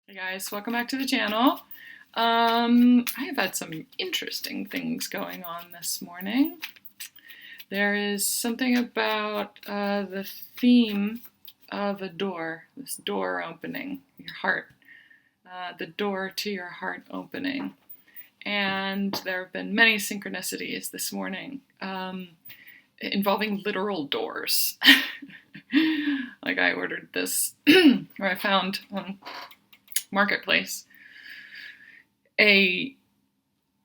Hey guys, welcome back to the channel. I have had some interesting things going on this morning. There is something about the theme of a door, this door opening, your heart, the door to your heart opening. And there have been many synchronicities this morning involving literal doors. Like I ordered this, or I found on Marketplace a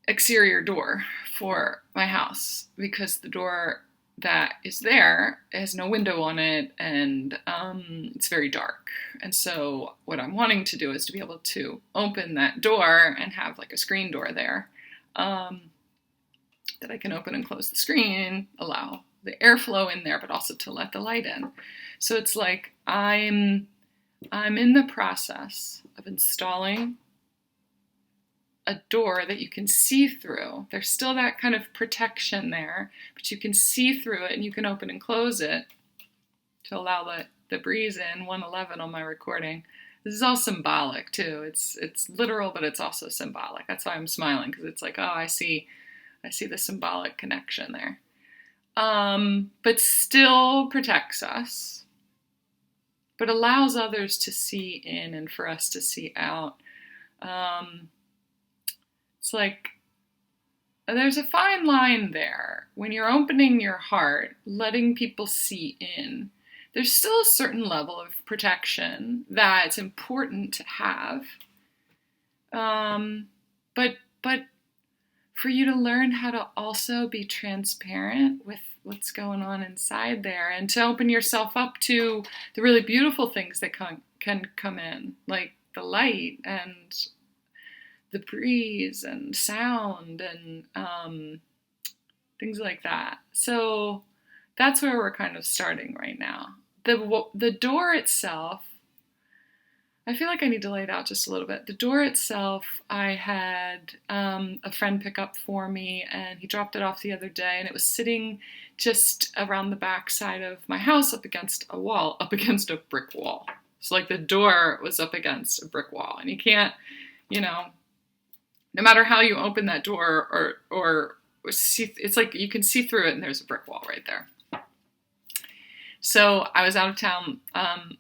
exterior door for my house because the door that is there has no window on it and it's very dark. And so what I'm wanting to do is to be able to open that door and have like a screen door there that I can open and close the screen, allow the airflow in there, but also to let the light in. So it's like I'm in the process of installing a door that you can see through. There's still that kind of protection there, but you can see through it and you can open and close it to allow the breeze in. 111 on my recording. This is all symbolic too. It's literal, but it's also symbolic. That's why I'm smiling, because it's like, oh, I see the symbolic connection there. But still protects us, but allows others to see in and for us to see out. It's like there's a fine line there. When you're opening your heart, letting people see in, there's still a certain level of protection that's important to have. But for you to learn how to also be transparent with what's going on inside there, and to open yourself up to the really beautiful things that can come in, like the light and the breeze and sound and things like that. So that's where we're kind of starting right now. The door itself, I feel like I need to lay it out just a little bit. The door itself, I had a friend pick up for me, and he dropped it off the other day, and it was sitting just around the back side of my house up against a wall, up against a brick wall. So like the door was up against a brick wall, and you can't, no matter how you open that door or see, it's like you can see through it and there's a brick wall right there. So I was out of town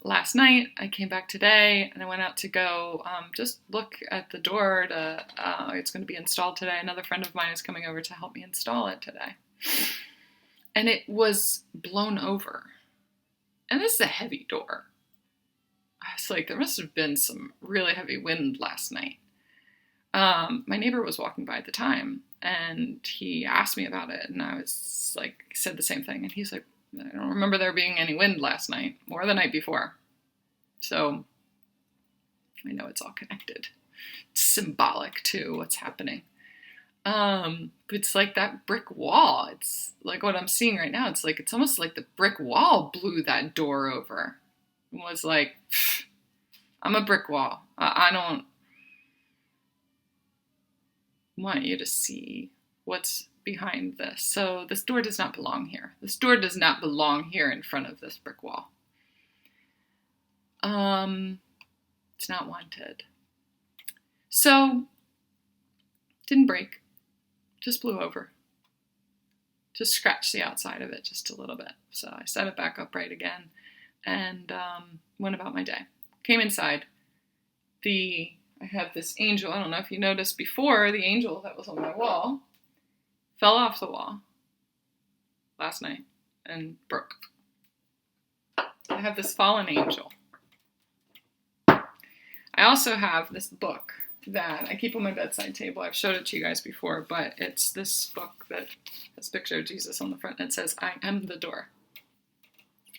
last night. I came back today and I went out to go just look at the door. It's going to be installed today. Another friend of mine is coming over to help me install it today. And it was blown over. And this is a heavy door. I was like, there must have been some really heavy wind last night. My neighbor was walking by at the time and he asked me about it. And I was like, said the same thing. And he's like, I don't remember there being any wind last night or the night before. So I know it's all connected. It's symbolic to what's happening. But it's like that brick wall. It's like what I'm seeing right now. It's almost like the brick wall blew that door over. It was like, I'm a brick wall. I don't want you to see what's behind this. So this door does not belong here. This door does not belong here in front of this brick wall. It's not wanted. So, didn't break. Just blew over. Just scratched the outside of it just a little bit. So I set it back upright again and went about my day. Came inside. I have this angel. I don't know if you noticed before, the angel that was on my wall fell off the wall last night and broke. I have this fallen angel. I also have this book that I keep on my bedside table. I've showed it to you guys before, but it's this book that has a picture of Jesus on the front and it says, I am the door.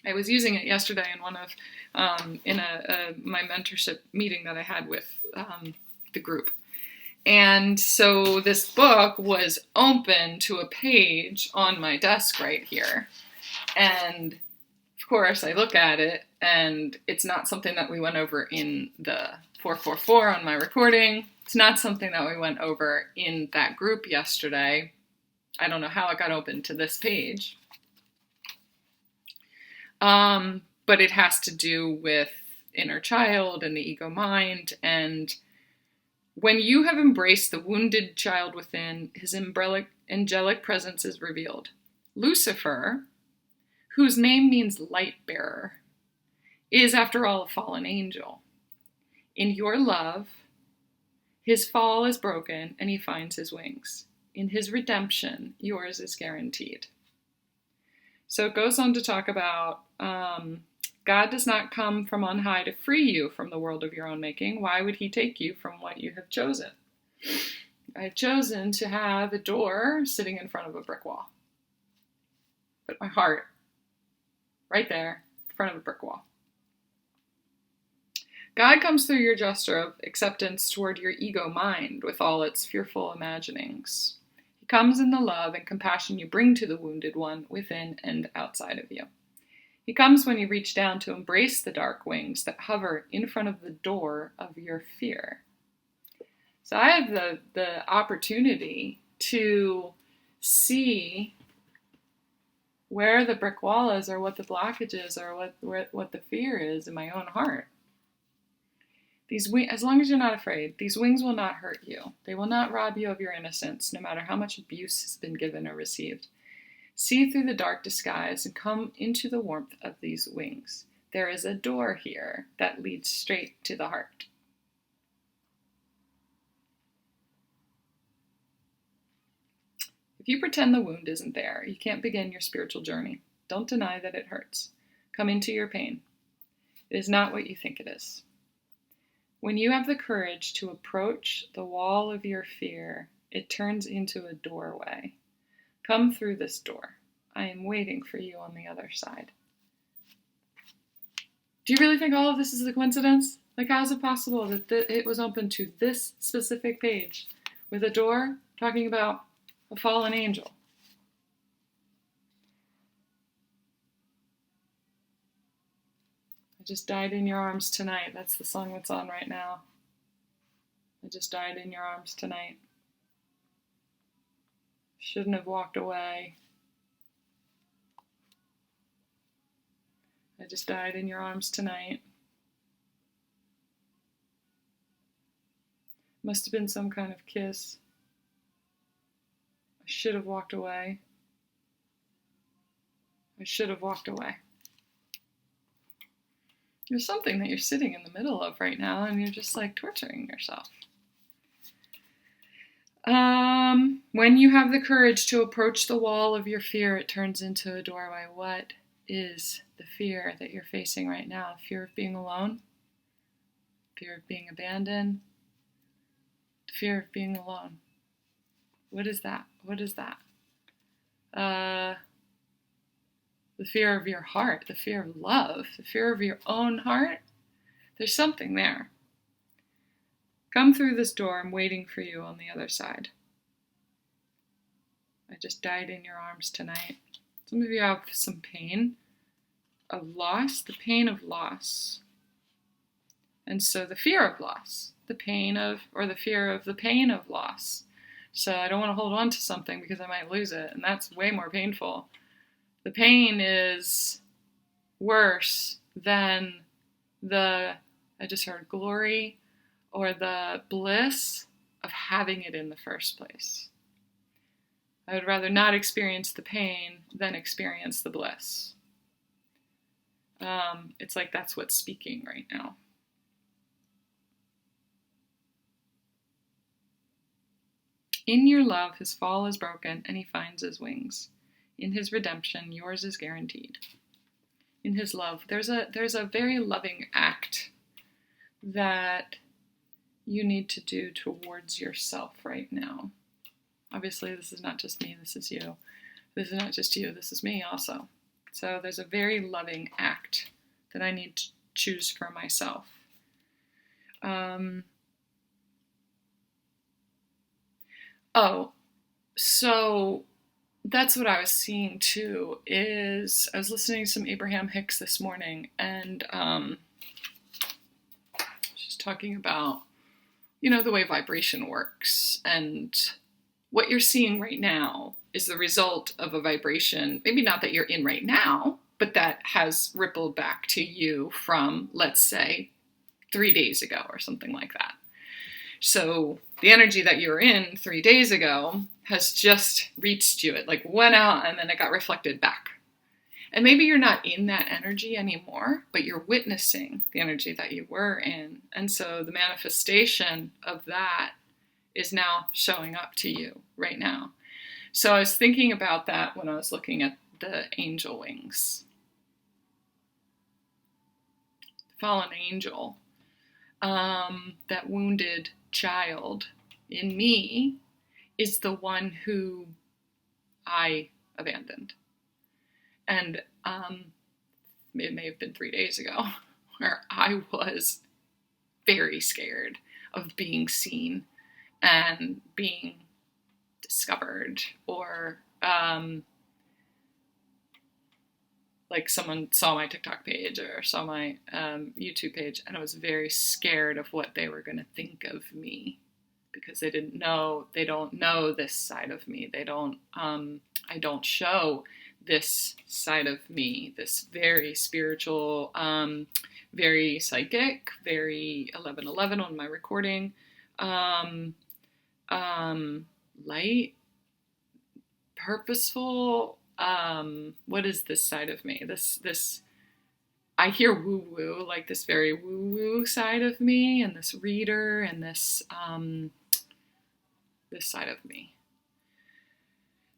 I was using it yesterday in my mentorship meeting that I had with the group. And so this book was open to a page on my desk right here. And of course I look at it and it's not something that we went over in the 444 on my recording. It's not something that we went over in that group yesterday. I don't know how it got open to this page. But it has to do with inner child and the ego mind. And when you have embraced the wounded child within, his angelic presence is revealed. Lucifer, whose name means light bearer, is after all a fallen angel. In your love, his fall is broken and he finds his wings. In his redemption, yours is guaranteed. So it goes on to talk about God does not come from on high to free you from the world of your own making. Why would he take you from what you have chosen? I've chosen to have a door sitting in front of a brick wall. Put my heart right there in front of a brick wall. God comes through your gesture of acceptance toward your ego mind with all its fearful imaginings. He comes in the love and compassion you bring to the wounded one within and outside of you. He comes when you reach down to embrace the dark wings that hover in front of the door of your fear. So I have the opportunity to see where the brick wall is, or what the blockage is, or what the fear is in my own heart. These as long as you're not afraid, these wings will not hurt you. They will not rob you of your innocence, no matter how much abuse has been given or received. See through the dark disguise and come into the warmth of these wings. There is a door here that leads straight to the heart. If you pretend the wound isn't there, you can't begin your spiritual journey. Don't deny that it hurts. Come into your pain. It is not what you think it is. When you have the courage to approach the wall of your fear, it turns into a doorway. Come through this door. I am waiting for you on the other side. Do you really think all of this is a coincidence? Like, how is it possible that it was open to this specific page with a door talking about a fallen angel? I just died in your arms tonight. That's the song that's on right now. I just died in your arms tonight. Shouldn't have walked away. I just died in your arms tonight. Must have been some kind of kiss. I should have walked away. I should have walked away. There's something that you're sitting in the middle of right now, and you're just like torturing yourself. When you have the courage to approach the wall of your fear, it turns into a doorway. What is the fear that you're facing right now? Fear of being alone? Fear of being abandoned? Fear of being alone. What is that? What is that? The fear of your heart, the fear of love, the fear of your own heart. There's something there. Come through this door. I'm waiting for you on the other side. I just died in your arms tonight. Some of you have some pain of loss, the pain of loss. And so the fear of loss, the pain of, or the fear of the pain of loss. So I don't want to hold on to something because I might lose it, and that's way more painful. The pain is worse than I just heard glory, or the bliss of having it in the first place. I would rather not experience the pain than experience the bliss. It's like that's what's speaking right now. In your love, his fall is broken and he finds his wings. In his redemption, yours is guaranteed. In his love, there's a very loving act that you need to do towards yourself right now. Obviously, this is not just me, this is you. This is not just you, this is me also. So there's a very loving act that I need to choose for myself. So that's what I was seeing too, is I was listening to some Abraham Hicks this morning, and she's talking about, the way vibration works, and what you're seeing right now is the result of a vibration, maybe not that you're in right now, but that has rippled back to you from, let's say, 3 days ago or something like that. So the energy that you were in 3 days ago has just reached you. It like went out and then it got reflected back. And maybe you're not in that energy anymore, but you're witnessing the energy that you were in. And so the manifestation of that is now showing up to you right now. So I was thinking about that when I was looking at the angel wings. Fallen angel, that wounded child in me is the one who I abandoned. And it may have been 3 days ago where I was very scared of being seen and being discovered, or like someone saw my TikTok page or saw my YouTube page, and I was very scared of what they were going to think of me, because they don't know this side of me. I don't show this side of me, this very spiritual, very psychic, very 1111 on my recording, light, purposeful. What is this side of me? This I hear woo woo, like this very woo woo side of me, and this reader, and this side of me.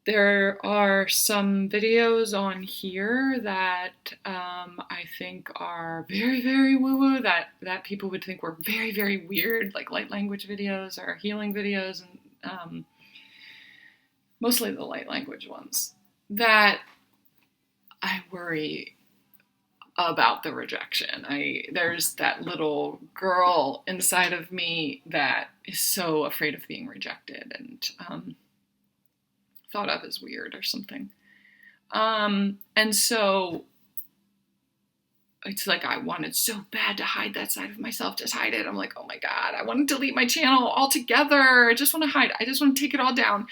There are some videos on here that I think are very, very woo-woo, that people would think were very, very weird, like light language videos or healing videos, and mostly the light language ones, that I worry about the rejection. There's that little girl inside of me that is so afraid of being rejected and thought of as weird or something. And so it's like I wanted so bad to hide that side of myself, just hide it. I'm like, oh my God, I want to delete my channel altogether. I just want to hide. I just want to take it all down.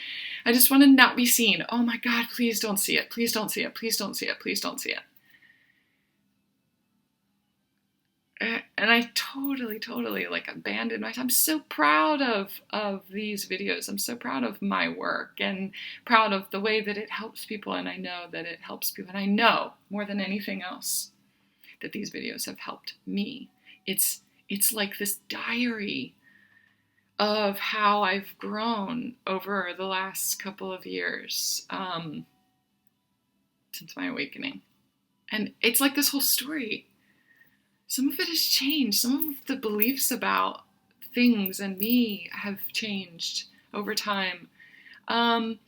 I just want to not be seen. Oh my God, please don't see it. Please don't see it. Please don't see it. Please don't see it. And I totally like abandoned myself. I'm so proud of these videos. I'm so proud of my work and proud of the way that it helps people. And I know that it helps people. And I know more than anything else that these videos have helped me. It's like this diary of how I've grown over the last couple of years, since my awakening. And it's like this whole story. Some of it has changed. Some of the beliefs about things and me have changed over time. And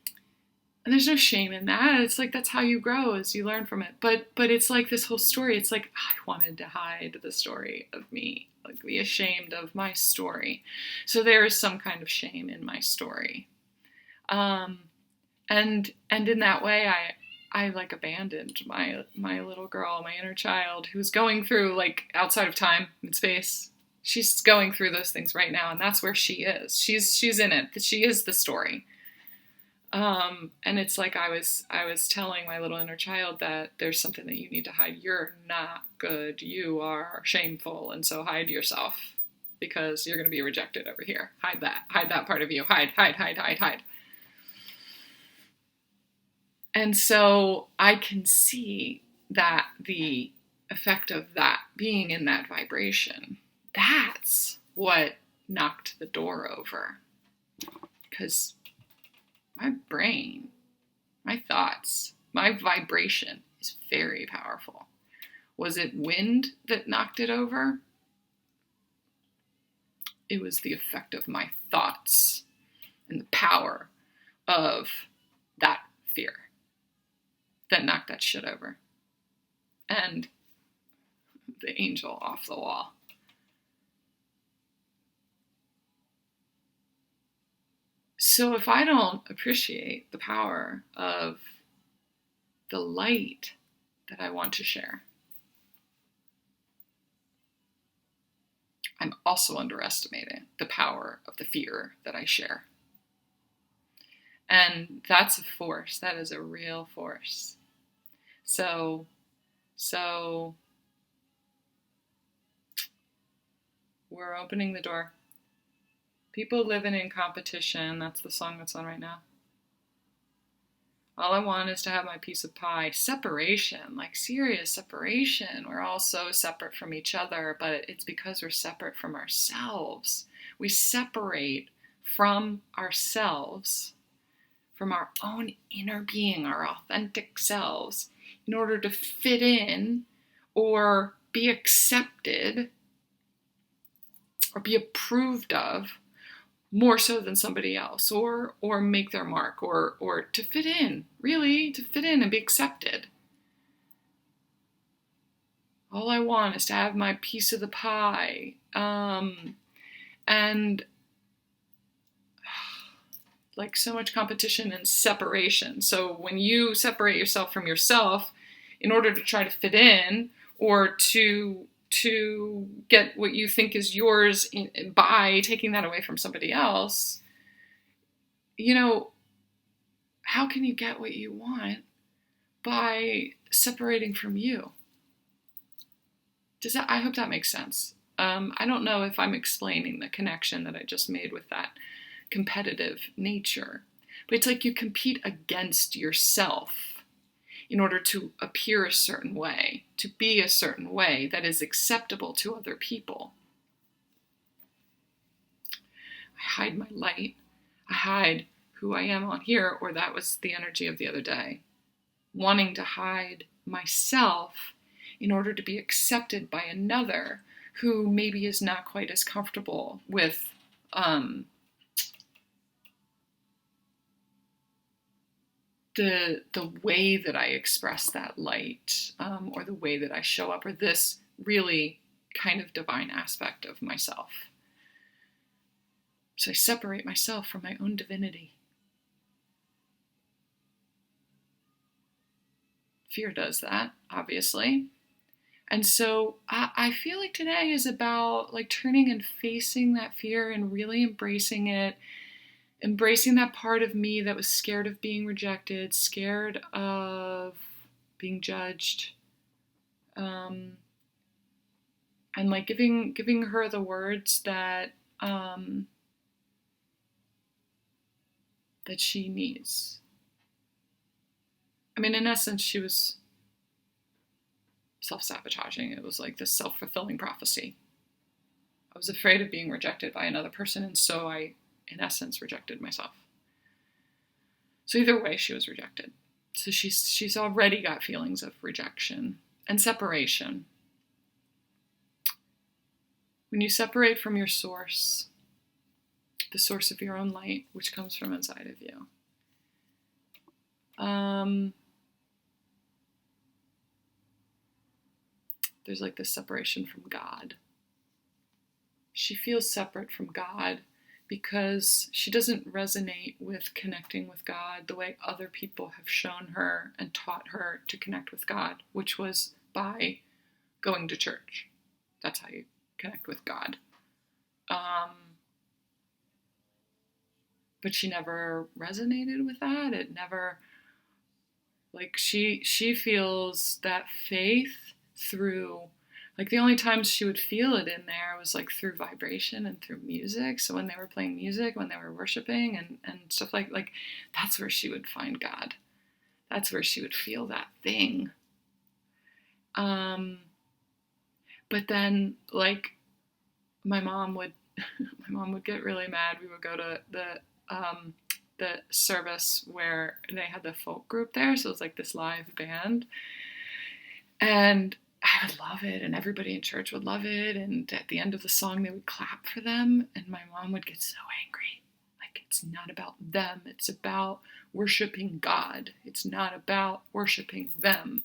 there's no shame in that. It's like that's how you grow, as you learn from it. But it's like this whole story. It's like I wanted to hide the story of me, like be ashamed of my story. So there is some kind of shame in my story. And in that way, I like abandoned my little girl, my inner child, who's going through, like, outside of time and space. She's going through those things right now, and that's where she is. She's in it. She is the story. And it's like I was telling my little inner child that there's something that you need to hide. You're not good. You are shameful, and so hide yourself, because you're going to be rejected over here. Hide that part of you. Hide. And so I can see that the effect of that being in that vibration, that's what knocked the door over. Because my brain, my thoughts, my vibration is very powerful. Was it wind that knocked it over? It was the effect of my thoughts and the power of that fear that knocked that shit over. And the angel off the wall. So if I don't appreciate the power of the light that I want to share, I'm also underestimating the power of the fear that I share. And that's a force. That is a real force. So So we're opening the door. People living in competition. That's the song that's on right now. All I want is to have my piece of pie. Separation, like serious separation. We're all so separate from each other, but it's because we're separate from ourselves. We separate from ourselves, from our own inner being, our authentic selves, in order to fit in or be accepted or be approved of more so than somebody else, or make their mark, or to fit in, really, to fit in and be accepted. All I want is to have my piece of the pie. And like so much competition and separation. So when you separate yourself from yourself in order to try to fit in, or to get what you think is yours by taking that away from somebody else, how can you get what you want by separating from you? I hope that makes sense. I don't know if I'm explaining the connection that I just made with that competitive nature, but it's like you compete against yourself in order to appear a certain way, to be a certain way that is acceptable to other people. I hide my light. I hide who I am on here, or that was the energy of the other day. Wanting to hide myself in order to be accepted by another who maybe is not quite as comfortable with the way that I express that light, or the way that I show up, or this really kind of divine aspect of myself. So I separate myself from my own divinity. Fear does that, obviously. And so I feel like today is about like turning and facing that fear and really embracing it. Embracing that part of me that was scared of being rejected, scared of being judged, and like giving her the words that that she needs. I mean, in essence, she was self-sabotaging. It was like this self-fulfilling prophecy. I was afraid of being rejected by another person, and so I, in essence, rejected myself. So either way, she was rejected. So she's already got feelings of rejection and separation. When you separate from your source, the source of your own light, which comes from inside of you, there's like this separation from God. She feels separate from God because she doesn't resonate with connecting with God the way other people have shown her and taught her to connect with God, which was by going to church. That's how you connect with God. But she never resonated with that. It never, like, she feels that faith through, like, the only times she would feel it in there was like through vibration and through music. So when they were playing music, when they were worshiping and stuff like that's where she would find God. That's where she would feel that thing. But then, like, my mom would get really mad. We would go to the service where they had the folk group there, so it was like this live band, and I would love it, and everybody in church would love it, and at the end of the song they would clap for them, and my mom would get so angry. Like, it's not about them, it's about worshiping God. It's not about worshiping them.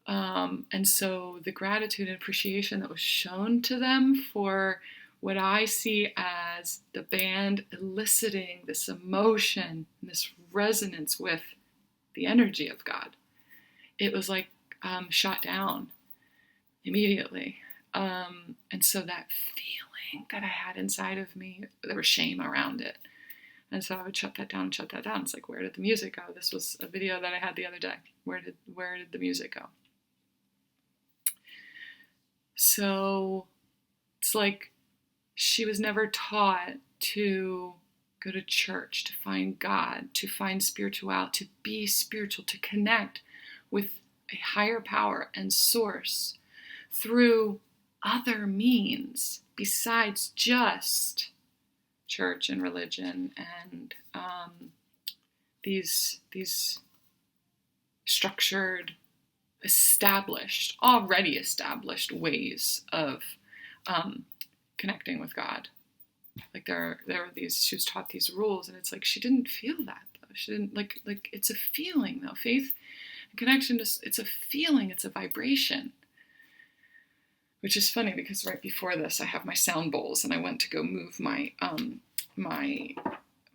And so the gratitude and appreciation that was shown to them for what I see as the band eliciting this emotion, this resonance with the energy of God, it was like shot down immediately. And so that feeling that I had inside of me, there was shame around it. And so I would shut that down. It's like, where did the music go? This was a video that I had the other day. Where did the music go? So it's like she was never taught to go to church, to find God, to find spirituality, to be spiritual, to connect with a higher power and source through other means besides just church and religion and these structured, already established ways of connecting with God. Like there were these, she was taught these rules, and it's like she didn't feel that though. She didn't like it's a feeling though. Faith and connection it's a feeling, it's a vibration. Which is funny because right before this I have my sound bowls and I went to go move my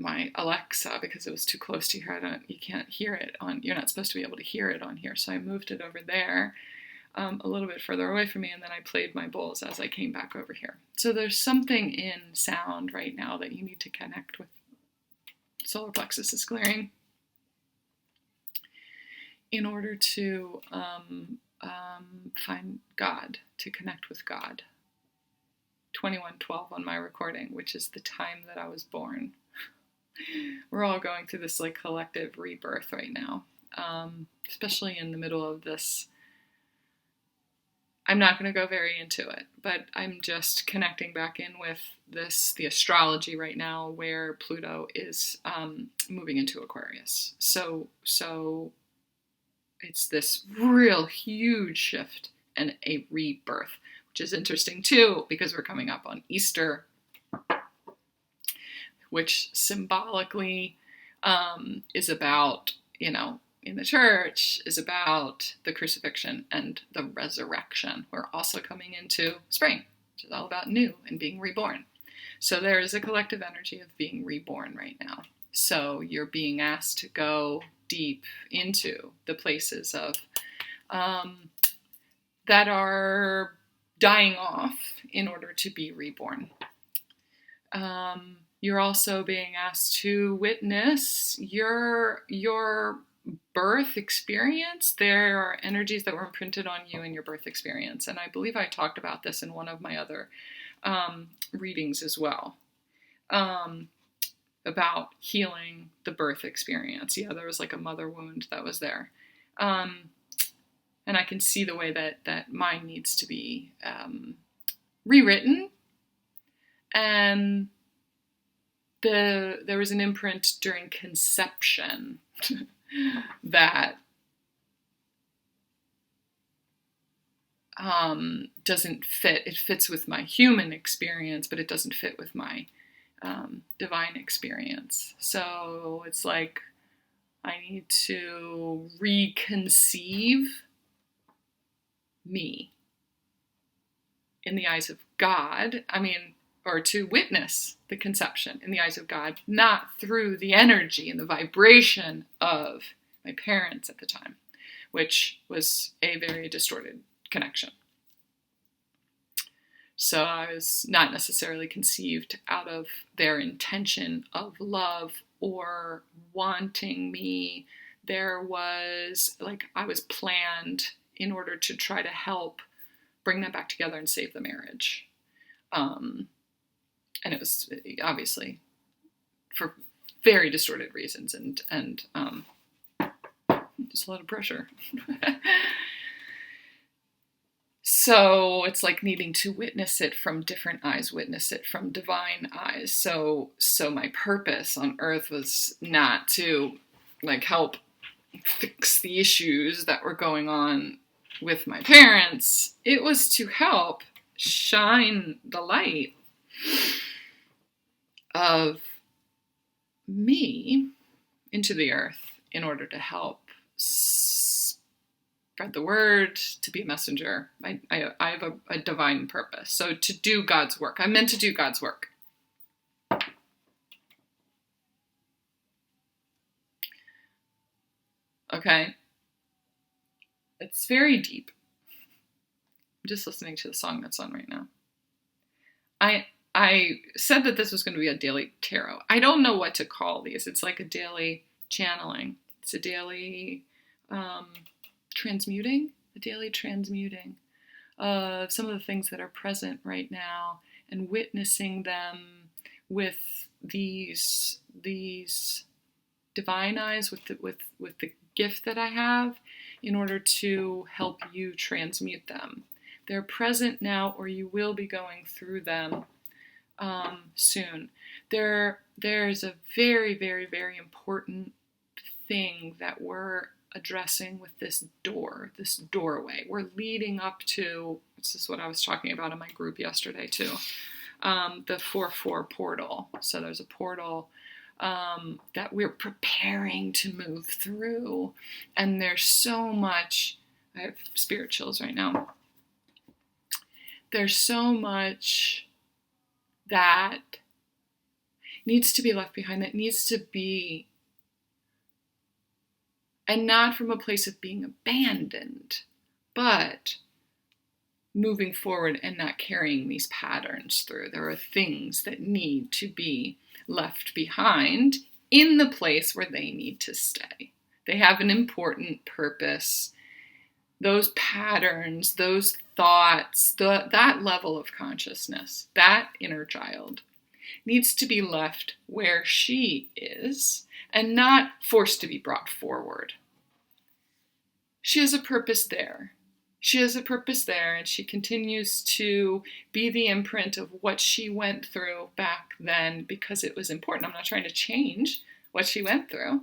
my Alexa because it was too close to here. You can't hear it on, you're not supposed to be able to hear it on here. So I moved it over there a little bit further away from me, and then I played my bowls as I came back over here. So there's something in sound right now that you need to connect with. Solar plexus is clearing in order to find God, to connect with God. 21:12 on my recording, which is the time that I was born. We're all going through this like collective rebirth right now, especially in the middle of this. I'm not going to go very into it, but I'm just connecting back in with the astrology right now, where Pluto is moving into Aquarius. So it's this real huge shift and a rebirth, which is interesting too, because we're coming up on Easter, which symbolically is about, in the church, is about the crucifixion and the resurrection. We're also coming into spring, which is all about new and being reborn. So there is a collective energy of being reborn right now. So you're being asked to go deep into the places of that are dying off in order to be reborn. You're also being asked to witness your birth experience. There are energies that were imprinted on you in your birth experience. And I believe I talked about this in one of my other readings as well, about healing the birth experience. Yeah, there was like a mother wound that was there. And I can see the way that mine needs to be rewritten. And there was an imprint during conception that doesn't fit. It fits with my human experience, but it doesn't fit with my divine experience. So it's like I need to reconceive me in the eyes of God. Or to witness the conception in the eyes of God, not through the energy and the vibration of my parents at the time, which was a very distorted connection. So I was not necessarily conceived out of their intention of love or wanting me. There was, I was planned in order to try to help bring them back together and save the marriage. And it was obviously for very distorted reasons and just a lot of pressure. So it's like needing to witness it from different eyes, witness it from divine eyes. So my purpose on earth was not to help fix the issues that were going on with my parents. It was to help shine the light of me into the earth in order to help spread the word, to be a messenger. I have a divine purpose. So to do God's work. I'm meant to do God's work. Okay? It's very deep. I'm just listening to the song that's on right now. I said that this was going to be a daily tarot. I don't know what to call these. It's like a daily channeling. It's a daily transmuting. A daily transmuting of some of the things that are present right now and witnessing them with these divine eyes, with the gift that I have, in order to help you transmute them. They're present now, or you will be going through them soon. There's a very, very, very important thing that we're addressing with this doorway. We're leading up to, this is what I was talking about in my group yesterday too, the 4-4 portal. So there's a portal that we're preparing to move through. And there's so much, I have spirit chills right now. There's so much that needs to be left behind, that needs to be, and not from a place of being abandoned, but moving forward and not carrying these patterns through. There are things that need to be left behind in the place where they need to stay. They have an important purpose. Those patterns, those thoughts, that level of consciousness, that inner child needs to be left where she is and not forced to be brought forward. She has a purpose there. She has a purpose there, and she continues to be the imprint of what she went through back then because it was important. I'm not trying to change what she went through.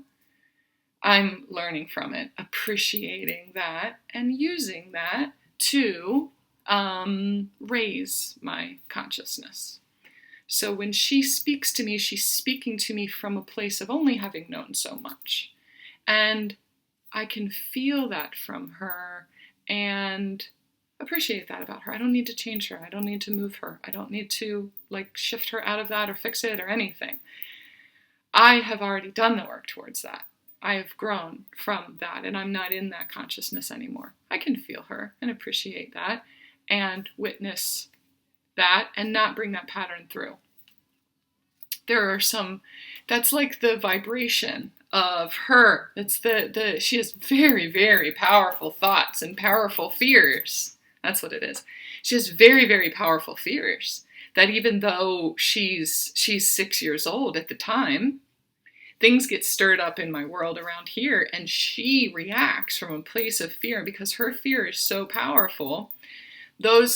I'm learning from it, appreciating that, and using that to raise my consciousness. So when she speaks to me, she's speaking to me from a place of only having known so much. And I can feel that from her and appreciate that about her. I don't need to change her. I don't need to move her. I don't need to shift her out of that or fix it or anything. I have already done the work towards that. I have grown from that, and I'm not in that consciousness anymore. I can feel her and appreciate that and witness that and not bring that pattern through. There are some, that's like the vibration of her. It's she has very, very powerful thoughts and powerful fears. That's what it is. She has very, very powerful fears that even though she's 6 years old at the time, things get stirred up in my world around here, and she reacts from a place of fear because her fear is so powerful. The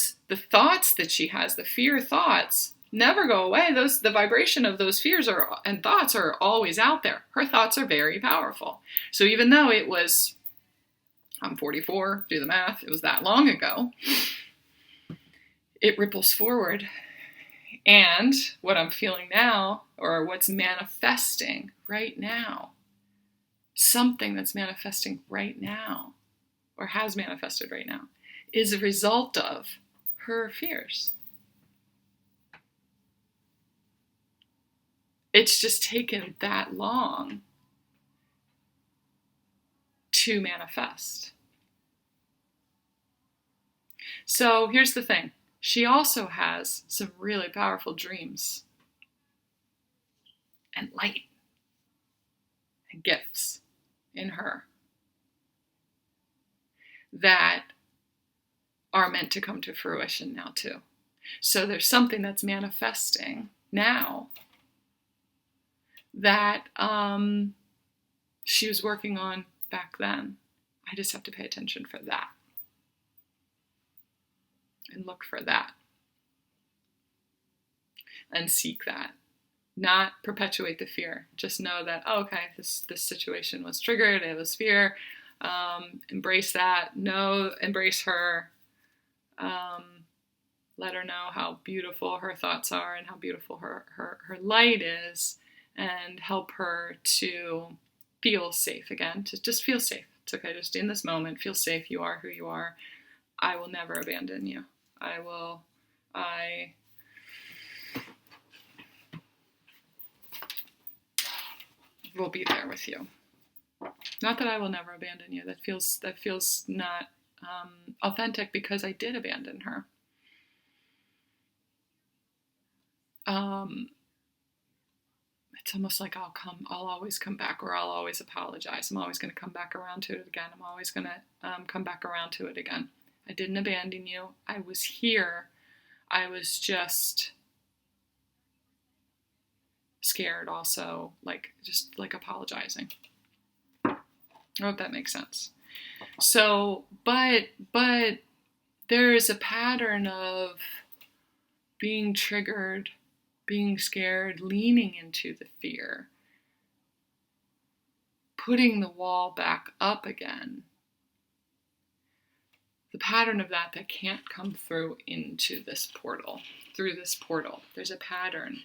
thoughts that she has, the fear thoughts, never go away. The vibration of those fears and thoughts are always out there. Her thoughts are very powerful. So even though it was, I'm 44, do the math, it was that long ago, it ripples forward. And what I'm feeling now, or what's manifesting right now, something that's manifesting right now, or has manifested right now, is a result of her fears. It's just taken that long to manifest. So here's the thing. She also has some really powerful dreams and light and gifts in her that are meant to come to fruition now too. So there's something that's manifesting now that she was working on back then. I just have to pay attention for that and look for that and seek that. Not perpetuate the fear. Just know that, oh, okay, this situation was triggered. It was fear. Embrace that. Embrace her. Let her know how beautiful her thoughts are and how beautiful her light is, and help her to feel safe again. To just feel safe. It's okay. Just in this moment, feel safe. You are who you are. I will never abandon you. I will be there with you. Not that I will never abandon you. That feels not authentic, because I did abandon her. It's almost like I'll always come back, or I'll always apologize. I'm always going to come back around to it again. I'm always going to come back around to it again. I didn't abandon you. I was here. I was just scared also, just apologizing. I hope that makes sense. So, but there is a pattern of being triggered, being scared, leaning into the fear, putting the wall back up again. The pattern of that can't come through into this portal, through this portal. There's a pattern.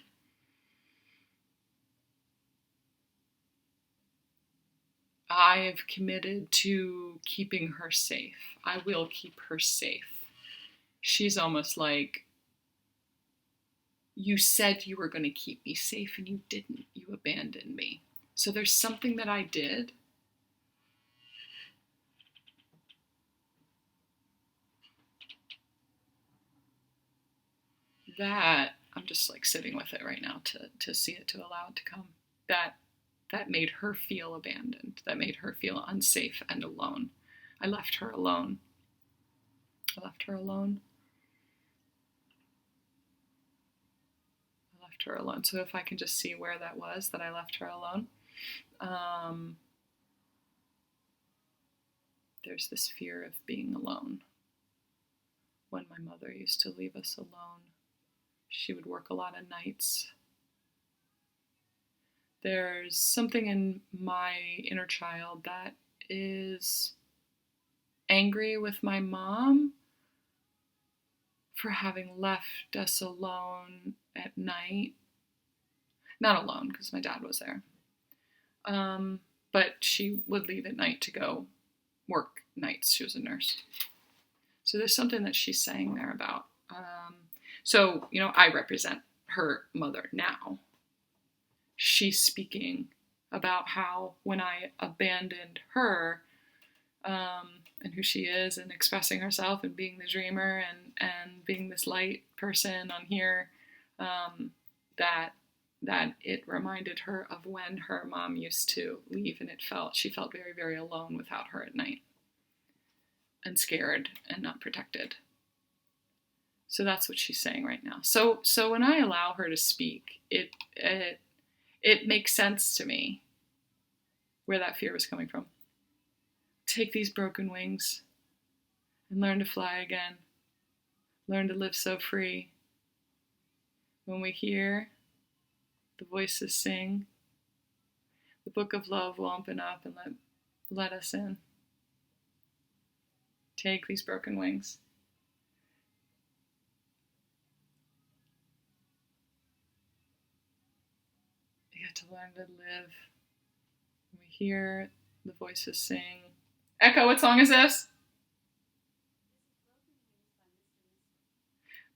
I have committed to keeping her safe. I will keep her safe. She's almost like, you said you were going to keep me safe and you didn't. You abandoned me. So there's something that I did that I'm just sitting with it right now to see it, to allow it to come. That made her feel abandoned. That made her feel unsafe and alone. I left her alone. I left her alone. I left her alone. So if I can just see where that was, that I left her alone. There's this fear of being alone. When my mother used to leave us alone, she would work a lot of nights. There's something in my inner child that is angry with my mom for having left us alone at night. Not alone, because my dad was there. But she would leave at night to go work nights. She was a nurse. So there's something that she's saying there about. So, I represent her mother now. She's speaking about how when I abandoned her, and who she is, and expressing herself and being the dreamer and being this light person on here, that it reminded her of when her mom used to leave, and she felt very, very alone without her at night, and scared and not protected. So that's what she's saying right now. So when I allow her to speak, it makes sense to me where that fear was coming from. Take these broken wings and learn to fly again. Learn to live so free. When we hear the voices sing, the book of love will open up and let us in. Take these broken wings. You get to learn to live. When we hear the voices sing. Echo, what song is this?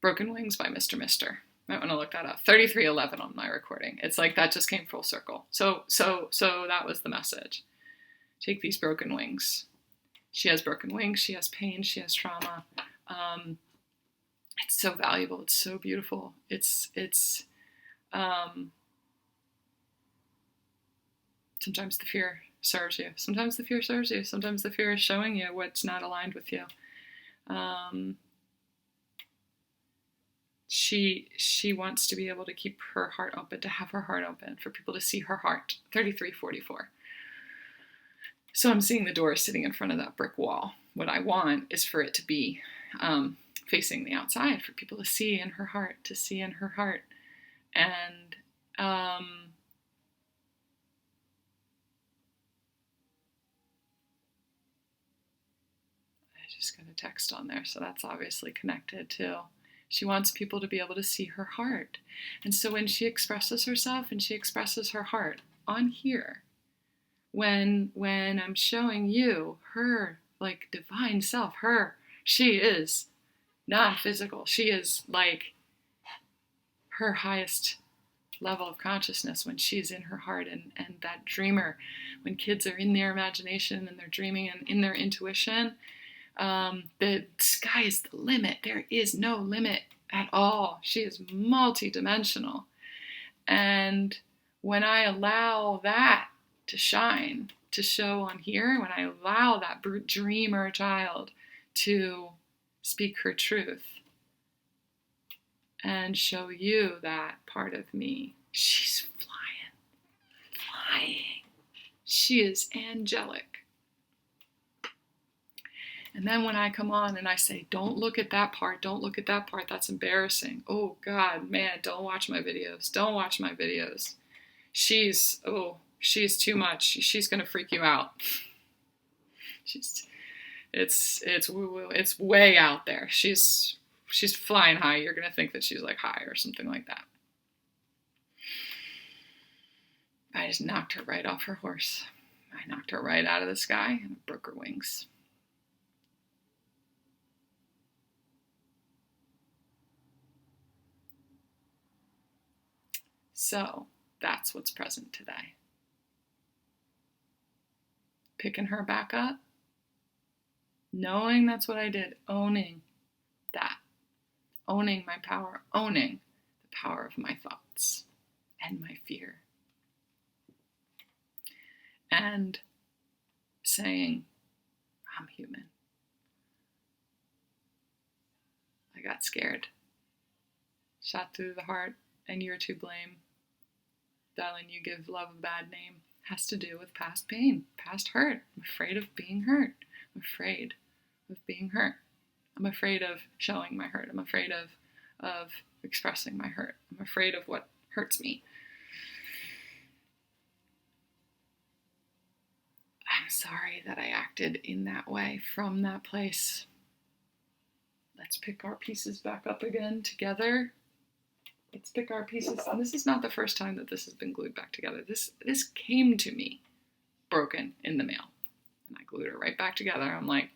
Broken Wings by Mr. Mister. Might want to look that up. 3311 on my recording. It's like that just came full circle. So that was the message. Take these broken wings. She has broken wings. She has pain. She has trauma. It's so valuable. It's so beautiful. Sometimes the fear serves you. Sometimes the fear serves you. Sometimes the fear is showing you what's not aligned with you. She wants to be able to keep her heart open, to have her heart open, for people to see her heart. 3344. So I'm seeing the door sitting in front of that brick wall. What I want is for it to be facing the outside, for people to see in her heart, And I just got a text on there, so that's obviously connected too. She wants people to be able to see her heart. And so when she expresses herself and she expresses her heart on here, when I'm showing you her divine self, she is non-physical. She is her highest level of consciousness when she's in her heart, and that dreamer, when kids are in their imagination and they're dreaming and in their intuition, the sky is the limit. There is no limit at all. She is multidimensional. And when I allow that to shine, to show on here, when I allow that dreamer child to speak her truth, and show you that part of me. She's flying. She is angelic. And then when I come on and I say, don't look at that part, that's embarrassing. Oh God, man, don't watch my videos. She's too much. She's gonna freak you out. It's woo-woo. It's way out there. She's flying high. You're gonna think that she's like high or something like that. I just knocked her right off her horse. I knocked her right out of the sky and broke her wings. So that's what's present today. Picking her back up, knowing that's what I did, owning that, owning my power, owning the power of my thoughts and my fear. And saying, I'm human. I got scared. Shot through the heart, and you're to blame. Darling, you give love a bad name. Has to do with past pain, past hurt. I'm afraid of being hurt. I'm afraid of being hurt. I'm afraid of showing my hurt. I'm afraid of expressing my hurt. I'm afraid of what hurts me. I'm sorry that I acted in that way from that place. Let's pick our pieces back up again together. Let's pick our pieces. And this is not the first time that this has been glued back together. This came to me broken in the mail. And I glued it right back together. I'm like,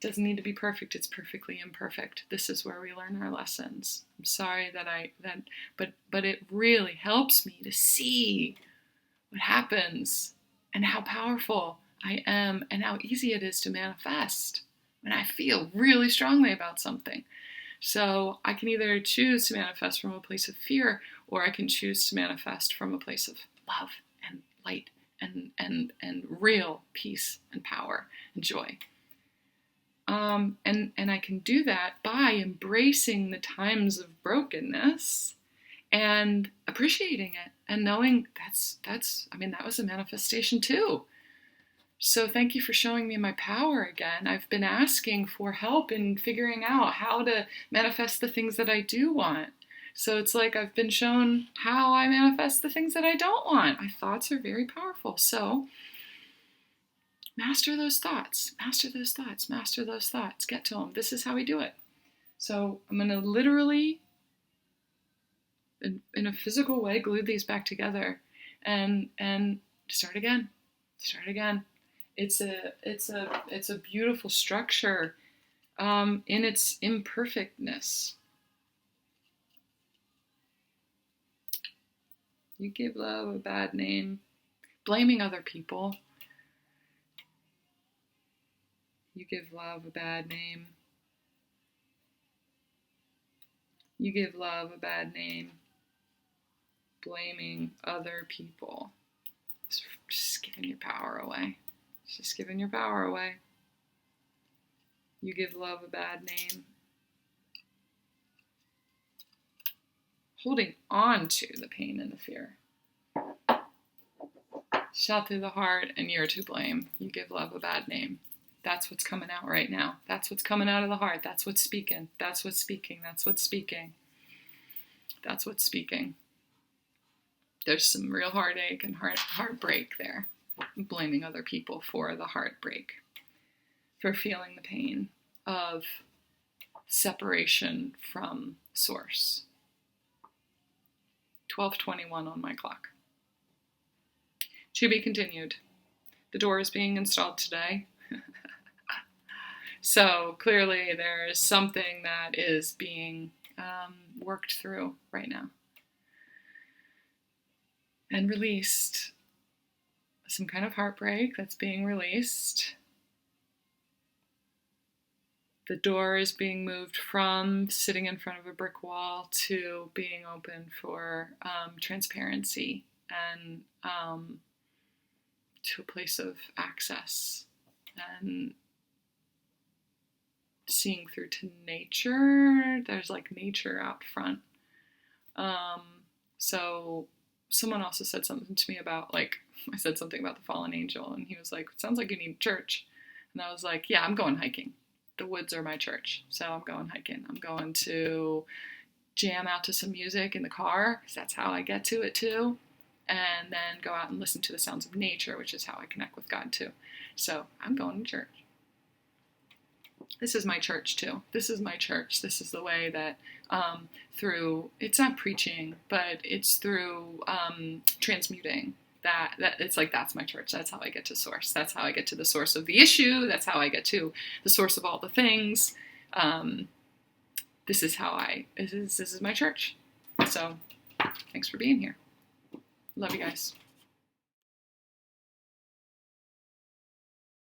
doesn't need to be perfect. It's perfectly imperfect. This is where we learn our lessons. I'm sorry but it really helps me to see what happens and how powerful I am and how easy it is to manifest when I feel really strongly about something. So I can either choose to manifest from a place of fear, or I can choose to manifest from a place of love and light and real peace and power and joy. And I can do that by embracing the times of brokenness and appreciating it and knowing that was a manifestation too. So thank you for showing me my power again. I've been asking for help in figuring out how to manifest the things that I do want. So it's like I've been shown how I manifest the things that I don't want. My thoughts are very powerful. So master those thoughts, master those thoughts, master those thoughts. Get to them. This is how we do it. So I'm going to literally, in a physical way, glue these back together and start again. Start again. It's a beautiful structure in its imperfectness. You give love a bad name. Blaming other people. You give love a bad name. You give love a bad name. Blaming other people. Just giving your power away. Just giving your power away. You give love a bad name. Holding on to the pain and the fear. Shot through the heart, and you're to blame. You give love a bad name. That's what's coming out right now. That's what's coming out of the heart. That's what's speaking. That's what's speaking. That's what's speaking. That's what's speaking. There's some real heartache and heartbreak there. Blaming other people for the heartbreak, for feeling the pain of separation from source. 12:21 on my clock. To be continued. The door is being installed today. So clearly there is something that is being worked through right now. And released. Some kind of heartbreak that's being released. The door is being moved from sitting in front of a brick wall to being open for transparency and to a place of access and seeing through to nature. There's like nature out front. So someone also said something to me about, like, I said something about the fallen angel, and he was like, sounds like you need church. And I was like, yeah, I'm going hiking. The woods are my church. So I'm going hiking. I'm going to jam out to some music in the car, because that's how I get to it too. And then go out and listen to the sounds of nature, which is how I connect with God too. So I'm going to church. This is my church too. This is my church. This is the way that through, it's not preaching, but it's through transmuting that it's like, that's my church. That's how I get to source. That's how I get to the source of the issue. That's how I get to the source of all the things. This is my church. So thanks for being here. Love you guys.